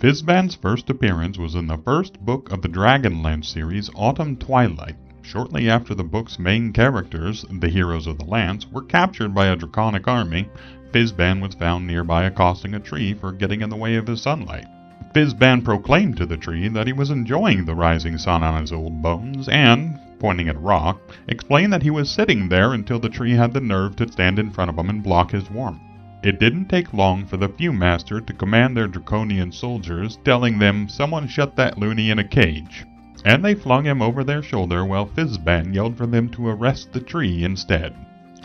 Fizban's first appearance was in the first book of the Dragonlance series, Autumn Twilight. Shortly after the book's main characters, the heroes of the Lance, were captured by a draconic army, Fizban was found nearby accosting a tree for getting in the way of his sunlight. Fizban proclaimed to the tree that he was enjoying the rising sun on his old bones and, pointing at a rock, explained that he was sitting there until the tree had the nerve to stand in front of him and block his warmth. It didn't take long for the Viewmaster to command their draconian soldiers, telling them someone shut that loony in a cage, and they flung him over their shoulder while Fizban yelled for them to arrest the tree instead.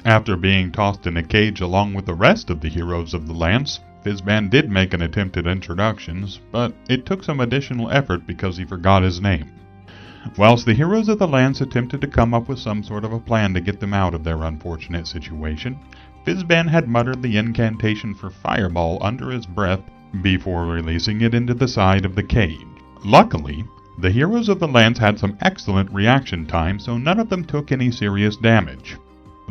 After being tossed in a cage along with the rest of the heroes of the Lance, Fizban did make an attempt at introductions, but it took some additional effort because he forgot his name. Whilst the heroes of the Lance attempted to come up with some sort of a plan to get them out of their unfortunate situation, Fizban had muttered the incantation for fireball under his breath before releasing it into the side of the cage. Luckily, the heroes of the Lance had some excellent reaction time, so none of them took any serious damage.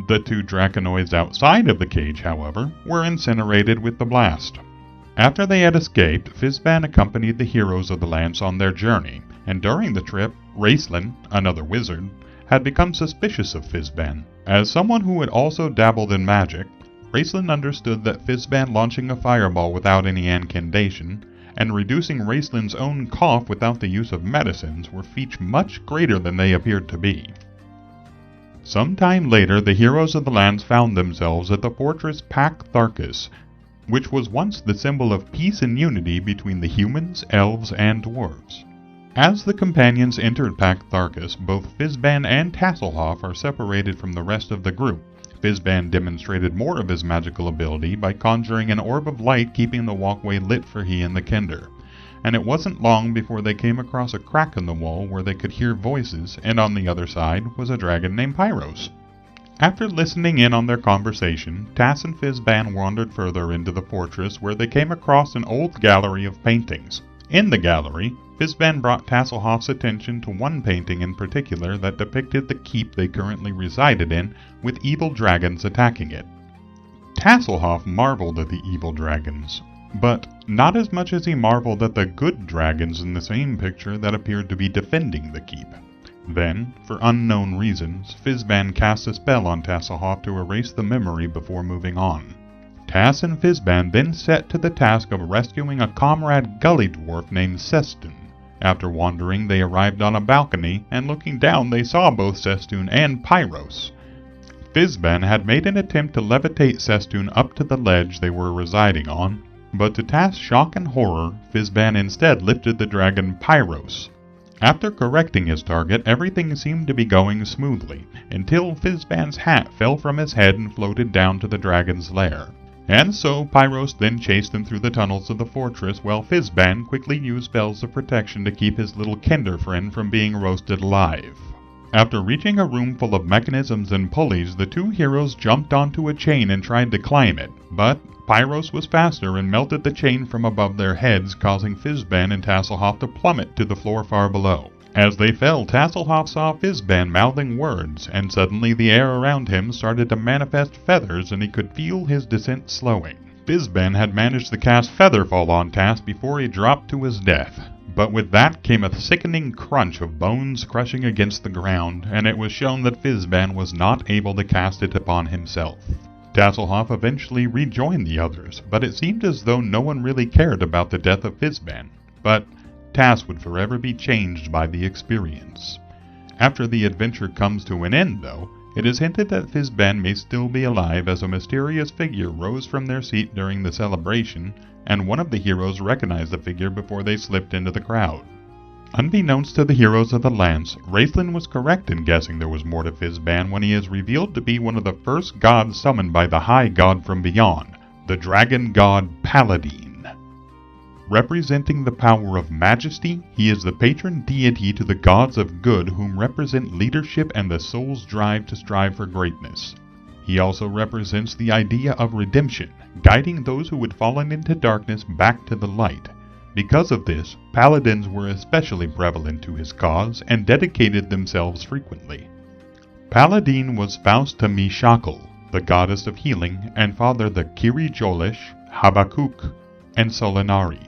The two draconoids outside of the cage, however, were incinerated with the blast. After they had escaped, Fizban accompanied the heroes of the Lance on their journey, and during the trip, Raistlin, another wizard, had become suspicious of Fizban. As someone who had also dabbled in magic, Raistlin understood that Fizban launching a fireball without any incantation and reducing Raistlin's own cough without the use of medicines were feats much greater than they appeared to be. Some time later, the heroes of the Lance found themselves at the fortress Pax Tharkas, which was once the symbol of peace and unity between the humans, elves, and dwarves. As the companions entered Pax Tharkas, both Fizban and Tasslehoff are separated from the rest of the group. Fizban demonstrated more of his magical ability by conjuring an orb of light keeping the walkway lit for he and the Kender, and it wasn't long before they came across a crack in the wall where they could hear voices, and on the other side was a dragon named Pyros. After listening in on their conversation, Tass and Fizban wandered further into the fortress where they came across an old gallery of paintings. In the gallery, Fizban brought Tasslehoff's attention to one painting in particular that depicted the keep they currently resided in, with evil dragons attacking it. Tasslehoff marveled at the evil dragons, but not as much as he marveled at the good dragons in the same picture that appeared to be defending the keep. Then, for unknown reasons, Fizban cast a spell on Tasslehoff to erase the memory before moving on. Tass and Fizban then set to the task of rescuing a comrade gully dwarf named Sestun. After wandering, they arrived on a balcony, and looking down they saw both Sestun and Pyros. Fizban had made an attempt to levitate Sestun up to the ledge they were residing on, but to Tass' shock and horror, Fizban instead lifted the dragon Pyros. After correcting his target, everything seemed to be going smoothly, until Fizban's hat fell from his head and floated down to the dragon's lair. And so Pyros then chased them through the tunnels of the fortress, while Fizban quickly used spells of protection to keep his little Kender friend from being roasted alive. After reaching a room full of mechanisms and pulleys, the two heroes jumped onto a chain and tried to climb it, but Pyros was faster and melted the chain from above their heads, causing Fizban and Tasslehoff to plummet to the floor far below. As they fell, Tasslehoff saw Fizban mouthing words, and suddenly the air around him started to manifest feathers and he could feel his descent slowing. Fizban had managed to cast Featherfall on Tass before he dropped to his death, but with that came a sickening crunch of bones crushing against the ground, and it was shown that Fizban was not able to cast it upon himself. Tasslehoff eventually rejoined the others, but it seemed as though no one really cared about the death of Fizban. But Tass would forever be changed by the experience. After the adventure comes to an end, though, it is hinted that Fizban may still be alive as a mysterious figure rose from their seat during the celebration, and one of the heroes recognized the figure before they slipped into the crowd. Unbeknownst to the heroes of the Lance, Raistlin was correct in guessing there was more to Fizban when he is revealed to be one of the first gods summoned by the High God from beyond, the dragon god Paladin. Representing the power of majesty, he is the patron deity to the gods of good whom represent leadership and the soul's drive to strive for greatness. He also represents the idea of redemption, guiding those who had fallen into darkness back to the light. Because of this, paladins were especially prevalent to his cause and dedicated themselves frequently. Paladin was Fausta Mishakal, the goddess of healing, and fathered the Kiri Jolesh, Habakkuk, and Solinari.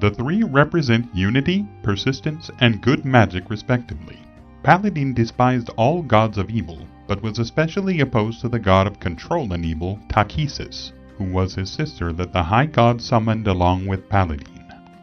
The three represent unity, persistence, and good magic respectively. Paladin despised all gods of evil, but was especially opposed to the god of control and evil, Takhisis, who was his sister that the high god summoned along with Paladin.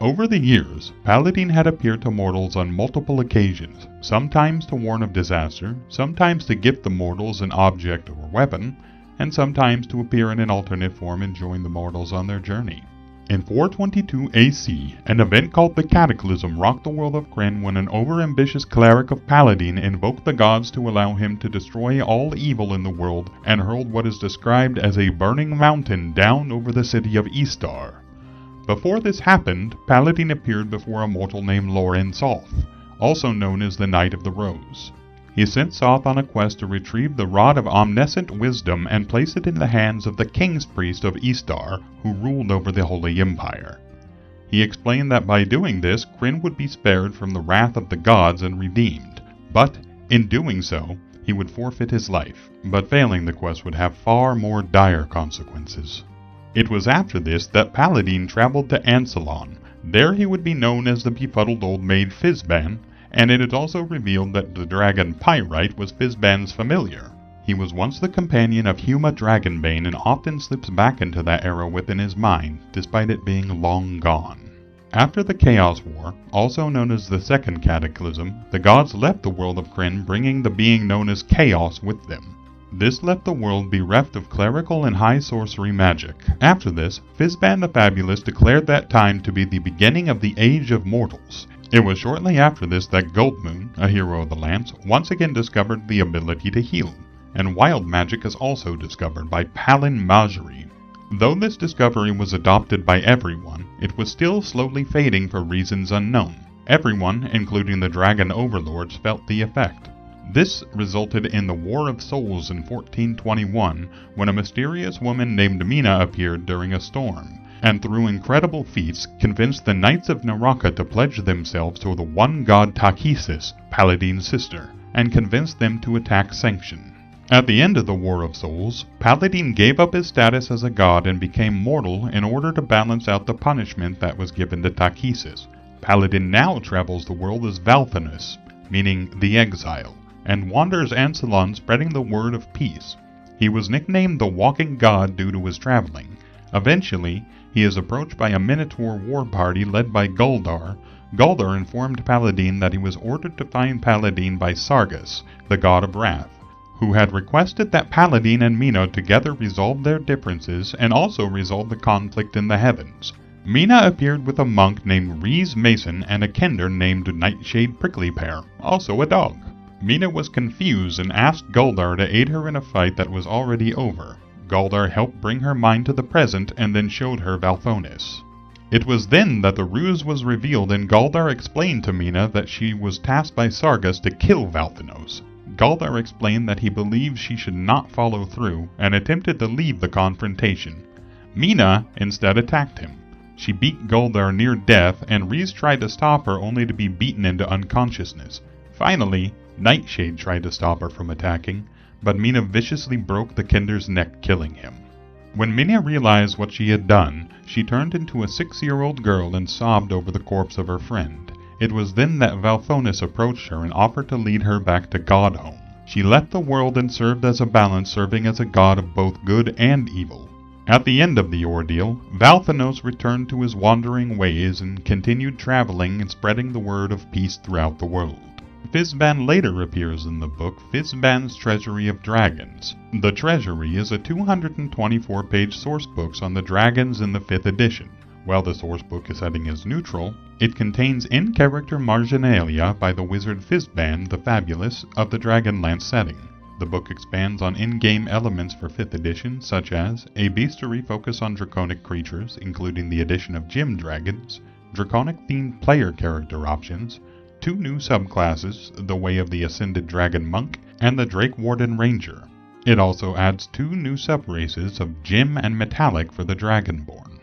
Over the years, Paladin had appeared to mortals on multiple occasions, sometimes to warn of disaster, sometimes to gift the mortals an object or weapon, and sometimes to appear in an alternate form and join the mortals on their journey. In 422 AC, an event called the Cataclysm rocked the world of Krynn when an overambitious cleric of Paladin invoked the gods to allow him to destroy all evil in the world and hurled what is described as a burning mountain down over the city of Istar. Before this happened, Paladin appeared before a mortal named Loren Soth, also known as the Knight of the Rose. He sent Soth on a quest to retrieve the Rod of Omniscient Wisdom and place it in the hands of the King's Priest of Istar, who ruled over the Holy Empire. He explained that by doing this, Krynn would be spared from the wrath of the gods and redeemed, but in doing so, he would forfeit his life, but failing the quest would have far more dire consequences. It was after this that Paladin traveled to Ansalon. There he would be known as the befuddled old maid Fizban, and it is also revealed that the dragon Pyrite was Fizban's familiar. He was once the companion of Huma Dragonbane and often slips back into that era within his mind, despite it being long gone. After the Chaos War, also known as the Second Cataclysm, the gods left the world of Krynn, bringing the being known as Chaos with them. This left the world bereft of clerical and high sorcery magic. After this, Fizban the Fabulous declared that time to be the beginning of the Age of Mortals. It was shortly after this that Goldmoon, a hero of the Lance, once again discovered the ability to heal, and wild magic is also discovered by Palin Majri. Though this discovery was adopted by everyone, it was still slowly fading for reasons unknown. Everyone, including the dragon overlords, felt the effect. This resulted in the War of Souls in 1421, when a mysterious woman named Mina appeared during a storm, and through incredible feats convinced the Knights of Naraka to pledge themselves to the one god Takhisis, Paladin's sister, and convinced them to attack Sanction. At the end of the War of Souls, Paladin gave up his status as a god and became mortal in order to balance out the punishment that was given to Takhisis. Paladin now travels the world as Valthanus, meaning the exile, and wanders Ansalon spreading the word of peace. He was nicknamed the Walking God due to his traveling. Eventually, he is approached by a Minotaur war party led by Guldar. Guldar informed Paladin that he was ordered to find Paladin by Sargas, the god of wrath, who had requested that Paladin and Mina together resolve their differences and also resolve the conflict in the heavens. Mina appeared with a monk named Rhys Mason and a kender named Nightshade Pricklypear, also a dog. Mina was confused and asked Guldar to aid her in a fight that was already over. Guldar helped bring her mind to the present and then showed her Valthonis. It was then that the ruse was revealed and Guldar explained to Mina that she was tasked by Sargas to kill Valthanos. Guldar explained that he believed she should not follow through and attempted to leave the confrontation. Mina instead attacked him. She beat Guldar near death and Rhys tried to stop her only to be beaten into unconsciousness. Finally, Nightshade tried to stop her from attacking, but Mina viciously broke the kender's neck, killing him. When Mina realized what she had done, she turned into a 6-year-old girl and sobbed over the corpse of her friend. It was then that Valthonis approached her and offered to lead her back to Godhome. She left the world and served as a balance, serving as a god of both good and evil. At the end of the ordeal, Valthanos returned to his wandering ways and continued traveling and spreading the word of peace throughout the world. Fizban later appears in the book Fizban's Treasury of Dragons. The Treasury is a 224-page sourcebook on the dragons in the 5th edition. While the sourcebook is setting as neutral, it contains in-character marginalia by the wizard Fizban the Fabulous of the Dragonlance setting. The book expands on in-game elements for 5th edition, such as a bestiary focus on draconic creatures, including the addition of gym dragons, draconic-themed player character options, 2 new subclasses, the Way of the Ascended Dragon Monk and the Drake Warden Ranger. It also adds 2 new subraces of Gem and Metallic for the Dragonborn.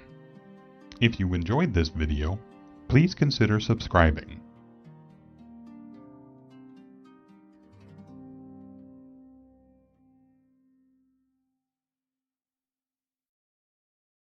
If you enjoyed this video, please consider subscribing.